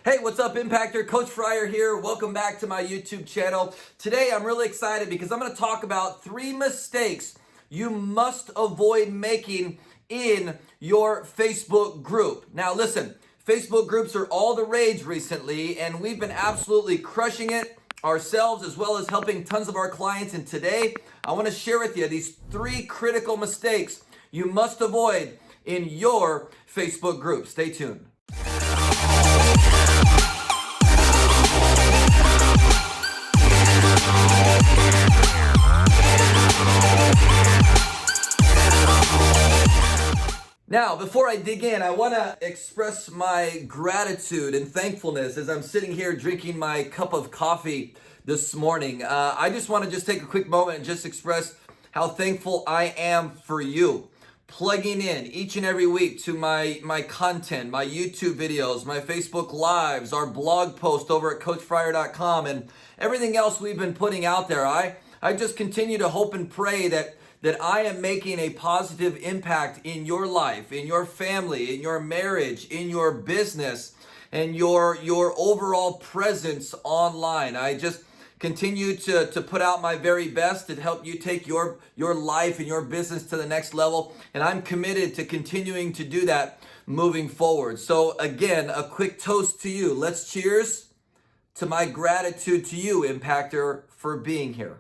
Hey, what's up, Impactor? Coach Fryer here. Welcome back to my YouTube channel. Today, I'm really excited because I'm going to talk about 3 mistakes you must avoid making in your Facebook group. Now, listen, Facebook groups are all the rage recently, and we've been absolutely crushing it ourselves as well as helping tons of our clients. And today, I want to share with you these 3 critical mistakes you must avoid in your Facebook group. Stay tuned. Now, before I dig in, I want to express my gratitude and thankfulness as I'm sitting here drinking my cup of coffee this morning. I just want to take a quick moment and just express how thankful I am for you plugging in each and every week to my content, my YouTube videos, my Facebook Lives, our blog post over at CoachFryer.com, and everything else we've been putting out there. I just continue to hope and pray that I am making a positive impact in your life, in your family, in your marriage, in your business, and your overall presence online. I just continue to put out my very best to help you take your life and your business to the next level. And I'm committed to continuing to do that moving forward. So again, a quick toast to you. Let's cheers to my gratitude to you, Impactor, for being here.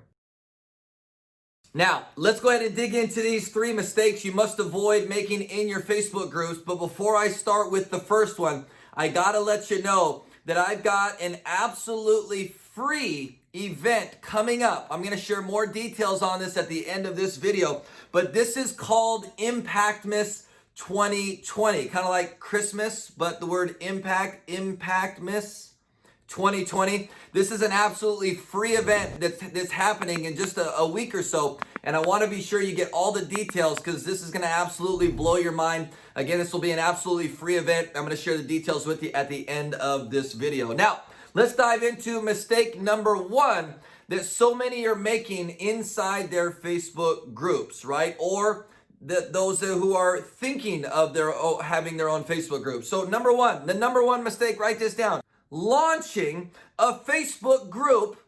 Now, let's go ahead and dig into these 3 mistakes you must avoid making in your Facebook groups. But before I start with the first one, I gotta let you know that I've got an absolutely free event coming up. I'm gonna share more details on this at the end of this video, but this is called Impactmas 2020. Kind of like Christmas, but the word Impactmas 2020. This is an absolutely free event that's happening in just a week or so, and I want to be sure you get all the details because this is going to absolutely blow your mind. Again, this will be an absolutely free event. I'm going to share the details with you at the end of this video. Now, let's dive into mistake number 1 that so many are making inside their Facebook groups, right? Or those who are thinking of having their own Facebook group. So the number one mistake, write this down. Launching a Facebook group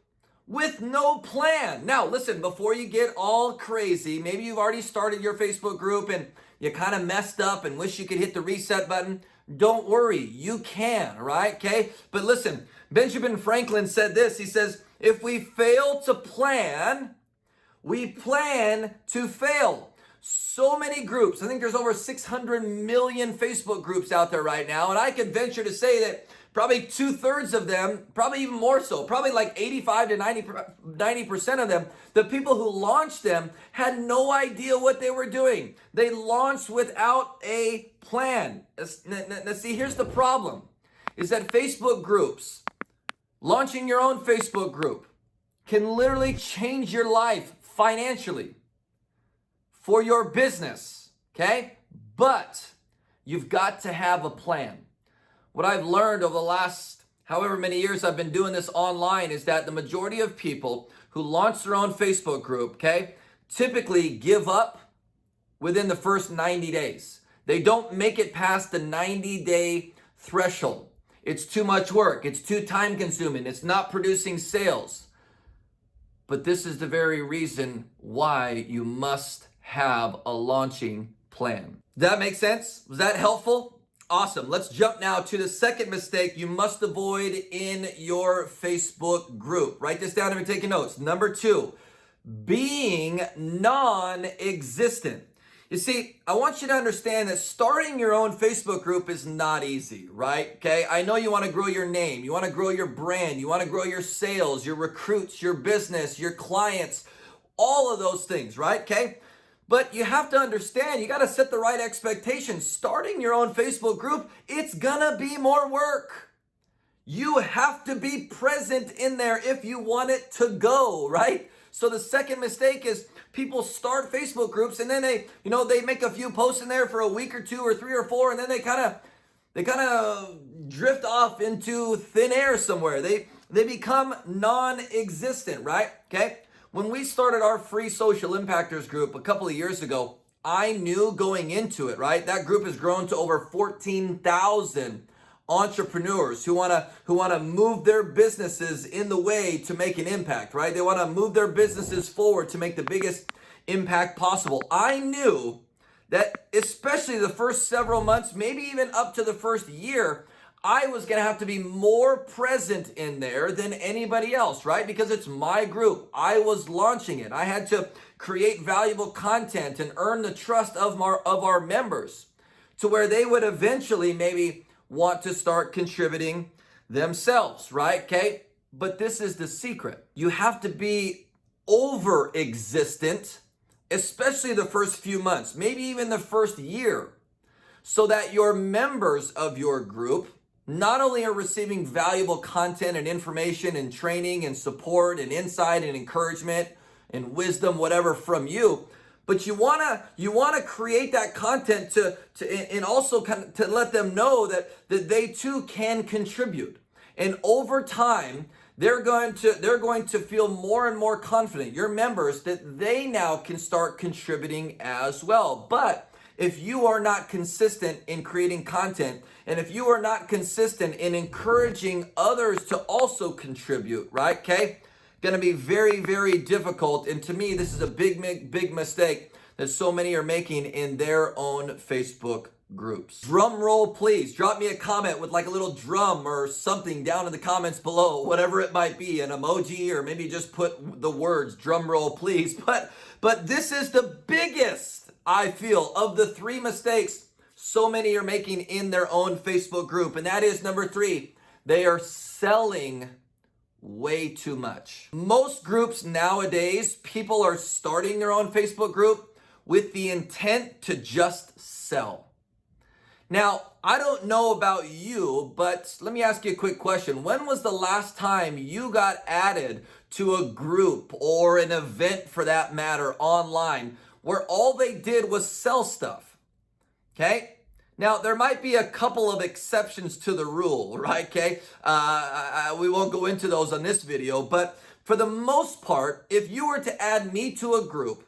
with no plan. Now, listen, before you get all crazy, maybe you've already started your Facebook group and you kind of messed up and wish you could hit the reset button. Don't worry, you can, right? Okay? But listen, Benjamin Franklin said this. He says, if we fail to plan, we plan to fail. So many groups. I think there's over 600 million Facebook groups out there right now. And I could venture to say that probably 2/3 of them, probably even more so, probably like 85 to 90% of them, the people who launched them had no idea what they were doing. They launched without a plan. Now see, here's the problem, is that Facebook groups, launching your own Facebook group, can literally change your life financially for your business, okay? But you've got to have a plan. What I've learned over the last however many years I've been doing this online is that the majority of people who launch their own Facebook group, okay, typically give up within the first 90 days. They don't make it past the 90-day threshold. It's too much work. It's too time consuming. It's not producing sales. But this is the very reason why you must have a launching plan. Does that make sense? Was that helpful? Awesome. Let's jump now to the second mistake you must avoid in your Facebook group. Write this down if you're taking notes. Number 2, being non-existent. You see, I want you to understand that starting your own Facebook group is not easy, right? Okay, I know you want to grow your name, you want to grow your brand, you want to grow your sales, your recruits, your business, your clients, all of those things, right? Okay. But you have to understand, you got to set the right expectations. Starting your own Facebook group, it's gonna be more work. You have to be present in there if you want it to go, right? So the second mistake is people start Facebook groups and then they make a few posts in there for a week or 2 or 3 or 4, and then they kind of drift off into thin air somewhere. They become non-existent, right? Okay? When we started our free social impactors group a couple of years ago, I knew going into it, right? That group has grown to over 14,000 entrepreneurs who want to move their businesses in the way to make an impact, right? They want to move their businesses forward to make the biggest impact possible. I knew that especially the first several months, maybe even up to the first year, I was going to have to be more present in there than anybody else, right? Because it's my group. I was launching it. I had to create valuable content and earn the trust of our members to where they would eventually maybe want to start contributing themselves, right? Okay? But this is the secret. You have to be over-existent, especially the first few months, maybe even the first year, so that your members of your group not only are receiving valuable content and information and training and support and insight and encouragement and wisdom, whatever, from you, but you wanna create that content and also kind of to let them know that they too can contribute. And over time, they're going to feel more and more confident, your members, that they now can start contributing as well. But if you are not consistent in creating content, and if you are not consistent in encouraging others to also contribute, right? Okay? Going to be very, very difficult. And to me, this is a big mistake that so many are making in their own Facebook groups. Drum roll, please. Drop me a comment with like a little drum or something down in the comments below, whatever it might be, an emoji, or maybe just put the words drum roll, please. But this is the biggest, I feel, of the 3 mistakes so many are making in their own Facebook group. And that is number 3, they are selling way too much. Most groups nowadays, people are starting their own Facebook group with the intent to just sell. Now, I don't know about you, but let me ask you a quick question. When was the last time you got added to a group or an event, for that matter, online, where all they did was sell stuff? Okay? Now, there might be a couple of exceptions to the rule, right? Okay? We won't go into those on this video, but for the most part, if you were to add me to a group,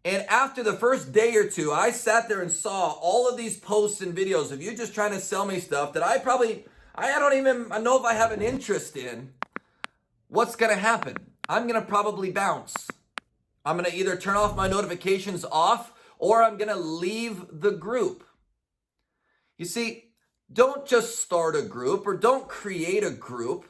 and after the first day or two, I sat there and saw all of these posts and videos of you just trying to sell me stuff that I don't even know if I have an interest in, what's going to happen? I'm going to probably bounce. I'm going to either turn off my notifications off, or I'm going to leave the group. You see, don't just start a group or don't create a group,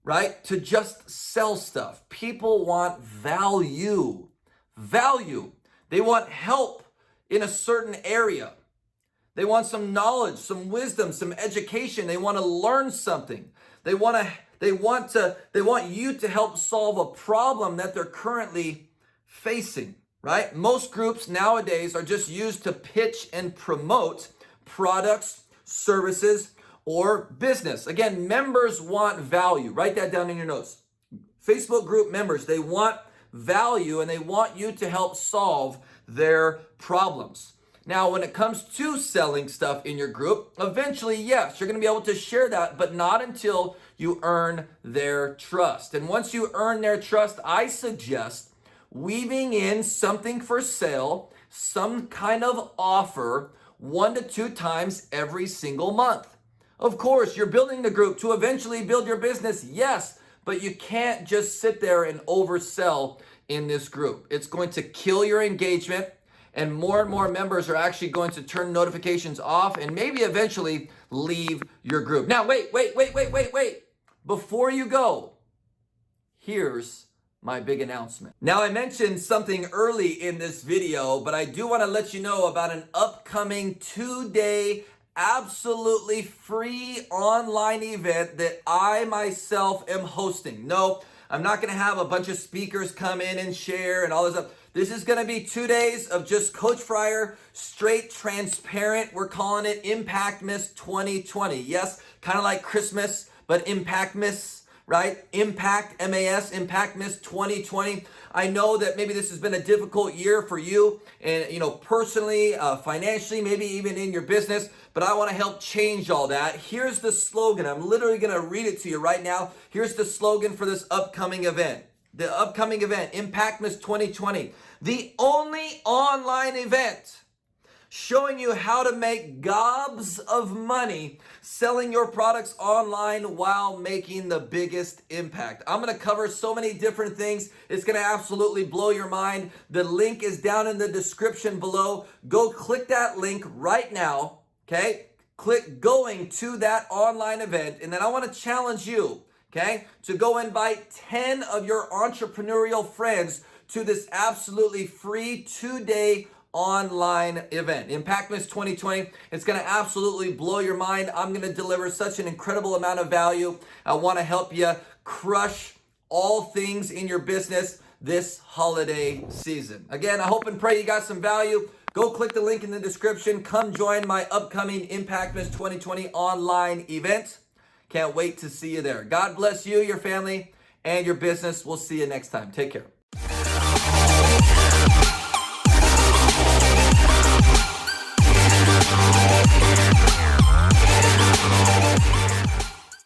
right, to just sell stuff. People want value. Value. They want help in a certain area. They want some knowledge, some wisdom, some education. They want to learn something. They want you to help solve a problem that they're currently facing, right? Most groups nowadays are just used to pitch and promote products, services, or business. Again, members want value. Write that down in your notes. Facebook group members, they want value and they want you to help solve their problems. Now, when it comes to selling stuff in your group, eventually, yes, you're going to be able to share that, but not until you earn their trust. And once you earn their trust, I suggest weaving in something for sale, some kind of offer, 1 to 2 times every single month. Of course, you're building the group to eventually build your business, yes, but you can't just sit there and oversell in this group. It's going to kill your engagement, and more members are actually going to turn notifications off and maybe eventually leave your group. Now, wait. Before you go, here's my big announcement. Now, I mentioned something early in this video, but I do want to let you know about an upcoming 2-day absolutely free online event that I myself am hosting. No, I'm not going to have a bunch of speakers come in and share and all this stuff. This is going to be 2 days of just Coach Fryer, straight, transparent. We're calling it Impact Miss 2020. Yes, kind of like Christmas, but Impact Miss, right? Impact, M-A-S, Impact Miss 2020. I know that maybe this has been a difficult year for you and, personally, financially, maybe even in your business, but I want to help change all that. Here's the slogan. I'm literally going to read it to you right now. Here's the slogan for this upcoming event. The upcoming event, Impact Miss 2020. The only online event showing you how to make gobs of money selling your products online while making the biggest impact. I'm going to cover so many different things. It's going to absolutely blow your mind. The link is down in the description below. Go click that link right now, okay? Click going to that online event, and then I want to challenge you, okay, to go invite 10 of your entrepreneurial friends to this absolutely free 2-day online event. Impactmas 2020. It's going to absolutely blow your mind. I'm going to deliver such an incredible amount of value. I want to help you crush all things in your business this holiday season. Again, I hope and pray you got some value. Go click the link in the description. Come join my upcoming Impactmas 2020 online event. Can't wait to see you there. God bless you, your family, and your business. We'll see you next time. Take care.